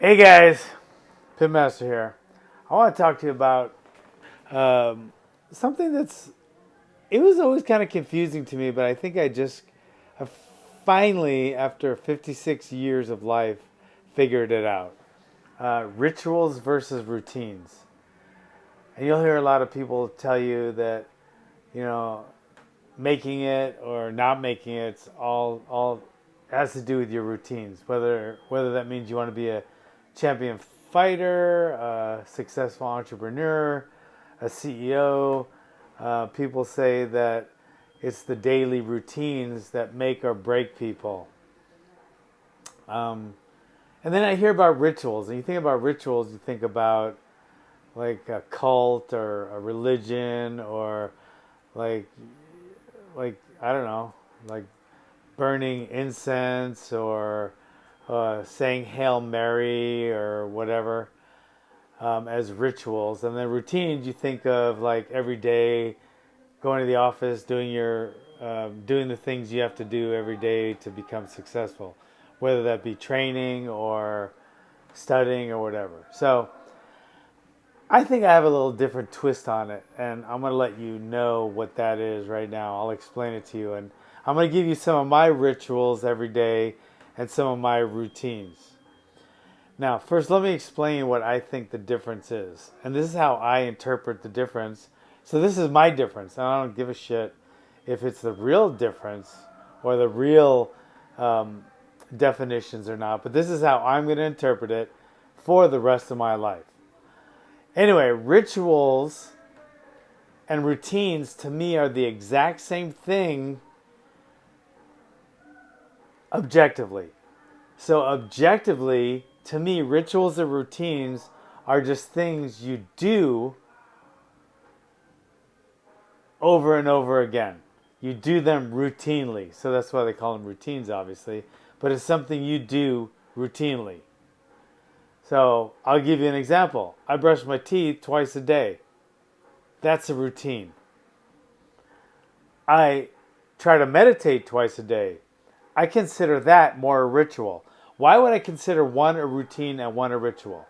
Hey guys, Pitmaster here. I want to talk to you about something it was always kind of confusing to me, but I think I finally, after 56 years of life, figured it out. Rituals versus routines. And you'll hear a lot of people tell you that, you know, making it or not making it's all has to do with your routines. Whether that means you want to be a champion fighter, a successful entrepreneur, a CEO. People say that it's the daily routines that make or break people. Um, and then I hear about rituals, and you think about rituals, you think about like a cult or a religion or like like I don't know, like burning incense or saying Hail Mary or whatever as rituals. And then routines, you think of like every day going to the office, doing the things you have to do every day to become successful, whether that be training or studying or whatever. So I think I have a little different twist on it, and I'm going to let you know what that is right now. I'll explain it to you, and I'm going to give you some of my rituals every day and some of my routines. Now, first, let me explain what I think the difference is, and this is how I interpret the difference. So this is my difference, and I don't give a shit if it's the real difference or the real definitions or not, but this is how I'm going to interpret it for the rest of my life. Anyway, rituals and routines to me are the exact same thing objectively. So, objectively, to me, rituals and routines are just things you do over and over again. You do them routinely. So, that's why they call them routines, obviously. But it's something you do routinely. So I'll give you an example. I brush my teeth twice a day. That's a routine. I try to meditate twice a day. I consider that more a ritual. Why would I consider one a routine and one a ritual?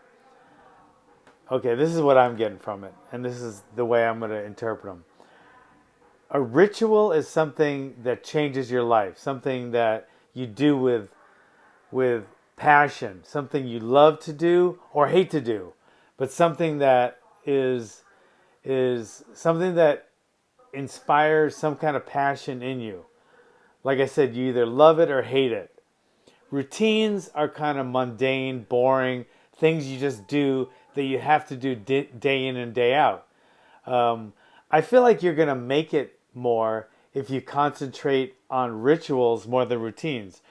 Okay, this is what I'm getting from it, and this is the way I'm going to interpret them. A ritual is something that changes your life, something that you do with passion, something you love to do or hate to do, but something that is something that inspires some kind of passion in you. Like I said, you either love it or hate it. Routines are kind of mundane, boring things you just do that you have to do day in and day out. I feel like you're going to make it more if you concentrate on rituals more than routines.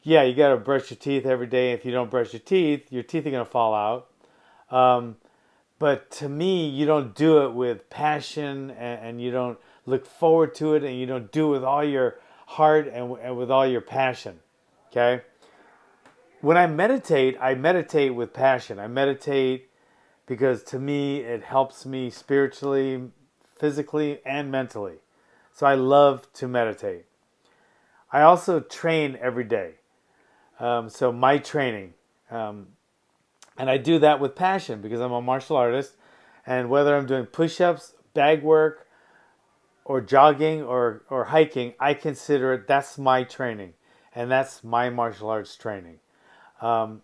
Yeah, you got to brush your teeth every day. If you don't brush your teeth are going to fall out. But to me, you don't do it with passion and you don't look forward to it and you don't do it with all your heart and with all your passion. Okay? When I meditate with passion. I meditate because to me, it helps me spiritually, physically, and mentally. So I love to meditate. I also train every day. So my training. And I do that with passion because I'm a martial artist. And whether I'm doing push-ups, bag work, or jogging or hiking, I consider that's my training. And that's my martial arts training.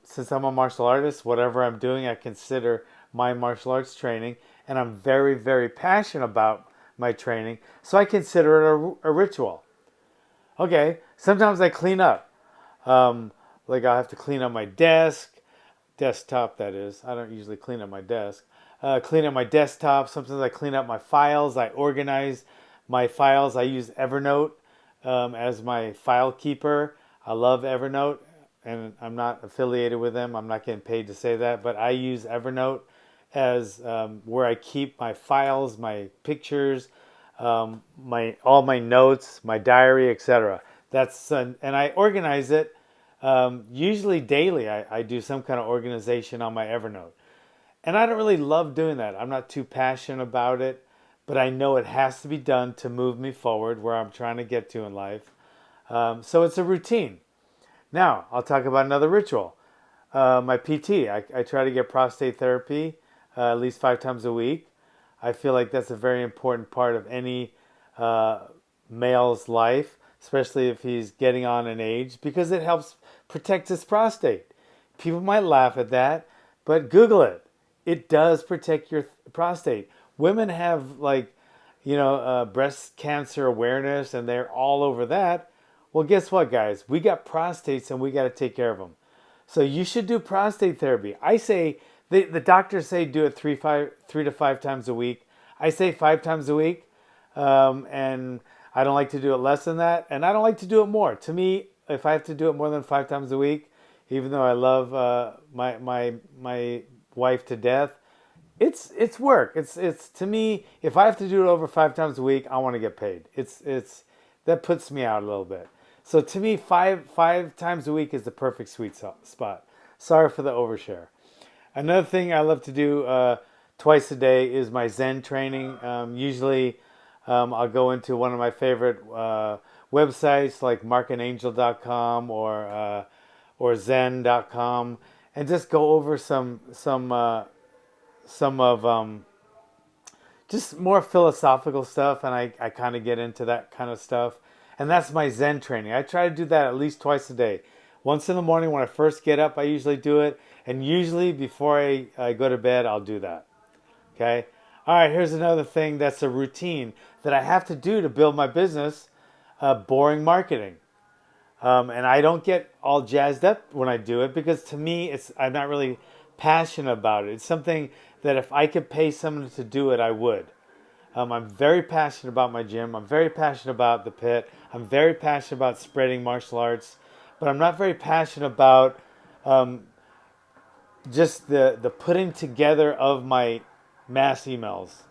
Since I'm a martial artist, whatever I'm doing, I consider my martial arts training. And I'm very, very passionate about my training. So I consider it a ritual. Okay, sometimes I clean up. Like I have to clean up my desktop that is. I don't usually clean up my desk. Clean up my desktop. Sometimes I clean up my files. I organize my files. I use Evernote as my file keeper. I love Evernote, and I'm not affiliated with them. I'm not getting paid to say that, but I use Evernote as where I keep my files, my pictures, all my notes, my diary, etc. And I organize it. Usually daily, I do some kind of organization on my Evernote. And I don't really love doing that. I'm not too passionate about it, but I know it has to be done to move me forward where I'm trying to get to in life. So it's a routine. Now, I'll talk about another ritual. My PT. I try to get prostate therapy at least 5 times a week. I feel like that's a very important part of any uh, male's life, especially if he's getting on in age, because it helps protect his prostate. People might laugh at that, but Google it. It does protect your prostate. Women have breast cancer awareness, and they're all over that. Well, guess what, guys? We got prostates, and we got to take care of them. So you should do prostate therapy. I say the doctors say do it 3 to 5 times a week. I say 5 times a week, and I don't like to do it less than that, and I don't like to do it more. To me, if I have to do it more than 5 times a week, even though I love my wife to death, it's work. It's to me, if I have to do it over 5 times a week, I want to get paid. It's that puts me out a little bit. So to me, five times a week is the perfect sweet spot. Sorry for the overshare. Another thing I love to do twice a day is my Zen training. Usually, I'll go into one of my favorite websites like markandangel.com or zen.com and just go over some of just more philosophical stuff, and I kind of get into that kind of stuff. And that's my Zen training. I try to do that at least twice a day. Once in the morning when I first get up, I usually do it. And usually before I go to bed, I'll do that. Okay? All right, here's another thing that's a routine that I have to do to build my business, boring marketing. And I don't get all jazzed up when I do it because to me, I'm not really passionate about it. It's something that if I could pay someone to do it, I would. I'm very passionate about my gym. I'm very passionate about the pit. I'm very passionate about spreading martial arts. But I'm not very passionate about just the putting together of my mass emails.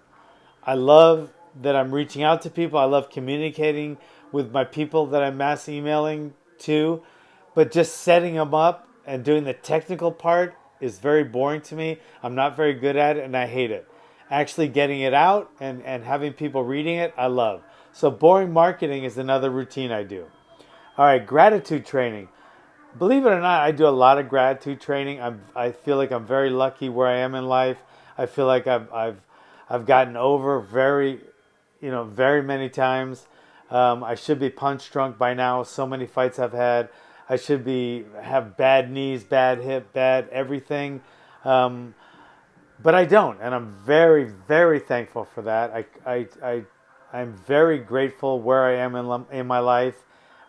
I love that I'm reaching out to people. I love communicating with my people that I'm mass emailing to. But just setting them up and doing the technical part is very boring to me. I'm not very good at it, and I hate it. Actually getting it out and having people reading it, I love. So boring marketing is another routine I do. All right, gratitude training. Believe it or not, I do a lot of gratitude training. I feel like I'm very lucky where I am in life. I feel like I've gotten over very many times. I should be punch drunk by now. So many fights I've had. I should have bad knees, bad hip, bad everything. But I don't, and I'm very, very thankful for that. I'm very grateful where I am in my life,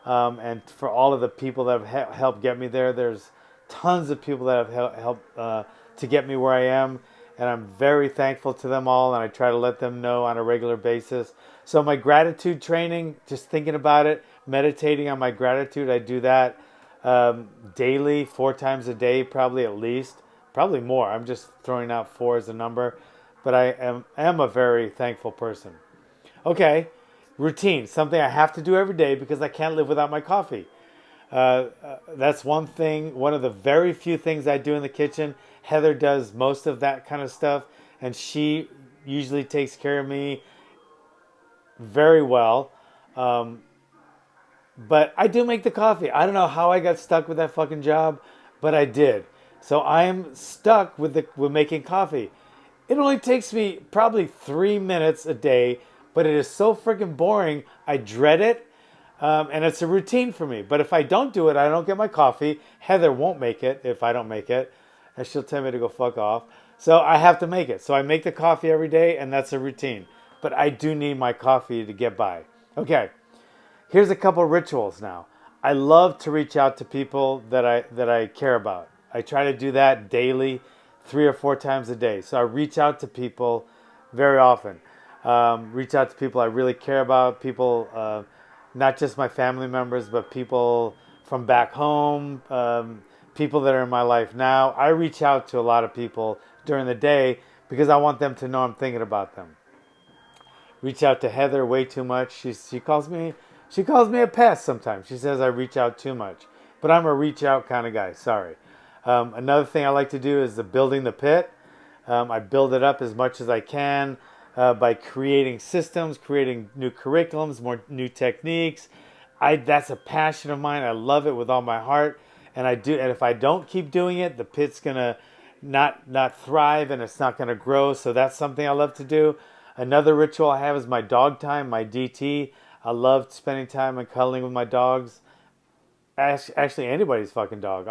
and for all of the people that have helped get me there. There's tons of people that have helped to get me where I am, and I'm very thankful to them all, and I try to let them know on a regular basis. So my gratitude training, just thinking about it, meditating on my gratitude, I do that daily, 4 times a day, probably at least. Probably more. I'm just throwing out 4 as a number. But I am a very thankful person. Okay, routine. Something I have to do every day because I can't live without my coffee. That's one thing. One of the very few things I do in the kitchen. Heather does most of that kind of stuff. And she usually takes care of me very well. But I do make the coffee. I don't know how I got stuck with that fucking job, but I did. So I am stuck with making coffee. It only takes me probably 3 minutes a day, but it is so freaking boring. I dread it, and it's a routine for me. But if I don't do it, I don't get my coffee. Heather won't make it if I don't make it, and she'll tell me to go fuck off. So I have to make it. So I make the coffee every day, and that's a routine. But I do need my coffee to get by. Okay, here's a couple rituals now. I love to reach out to people that I care about. I try to do that daily, 3 or 4 times a day. So I reach out to people very often. Reach out to people I really care about, people, not just my family members, but people from back home, people that are in my life now. I reach out to a lot of people during the day because I want them to know I'm thinking about them. Reach out to Heather way too much. She calls me a pest sometimes. She says I reach out too much. But I'm a reach out kind of guy. Sorry. Another thing I like to do is building the pit. I build it up as much as I can by creating systems, creating new curriculums, more new techniques. That's a passion of mine. I love it with all my heart. And if I don't keep doing it, the pit's gonna not thrive, and it's not gonna grow. So that's something I love to do. Another ritual I have is my dog time, my DT. I love spending time and cuddling with my dogs. Actually, anybody's fucking dog.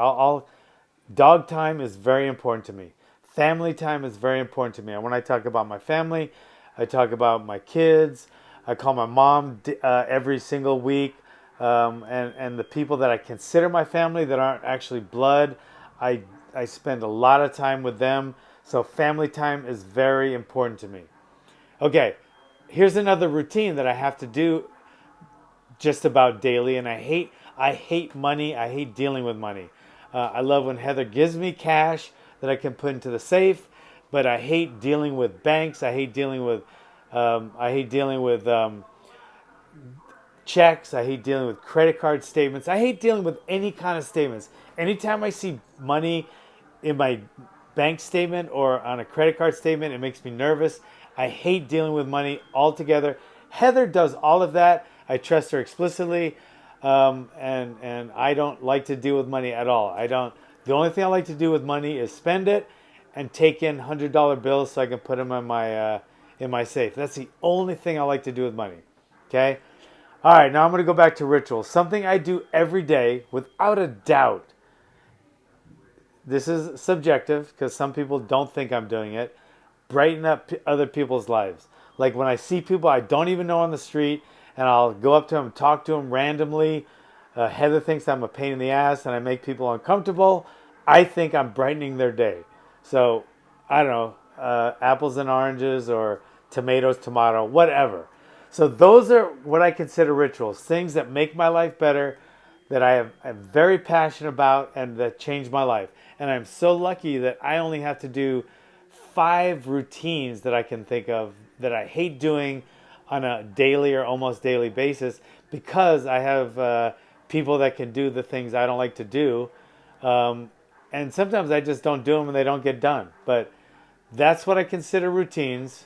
Dog time is very important to me. Family time is very important to me. And when I talk about my family, I talk about my kids. I call my mom every single week. And the people that I consider my family that aren't actually blood, I spend a lot of time with them. So family time is very important to me. Okay, here's another routine that I have to do just about daily, and I hate money. I hate dealing with money. I love when Heather gives me cash that I can put into the safe, but I hate dealing with banks. I hate dealing with checks. I hate dealing with credit card statements. I hate dealing with any kind of statements. Anytime I see money in my bank statement or on a credit card statement, it makes me nervous. I hate dealing with money altogether. Heather does all of that. I trust her explicitly, and I don't like to deal with money at all. I don't. The only thing I like to do with money is spend it and take in $100 bills so I can put them in my safe. That's the only thing I like to do with money. Okay. All right. Now I'm going to go back to rituals. Something I do every day, without a doubt. This is subjective because some people don't think I'm doing it. Brighten up other people's lives. Like when I see people I don't even know on the street, and I'll go up to them and talk to them randomly. Heather thinks I'm a pain in the ass and I make people uncomfortable. I think I'm brightening their day. So, I don't know, apples and oranges or tomatoes, tomato, whatever. So those are what I consider rituals. Things that make my life better, that I'm very passionate about, and that change my life. And I'm so lucky that I only have to do 5 routines that I can think of that I hate doing on a daily or almost daily basis, because I have people that can do the things I don't like to do. And sometimes I just don't do them and they don't get done. But that's what I consider routines.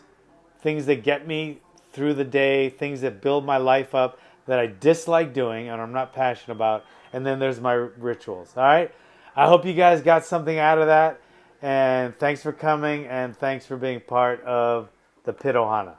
Things that get me through the day, things that build my life up that I dislike doing and I'm not passionate about. And then there's my rituals. All right? I hope you guys got something out of that. And thanks for coming, and thanks for being part of the Pit Ohana.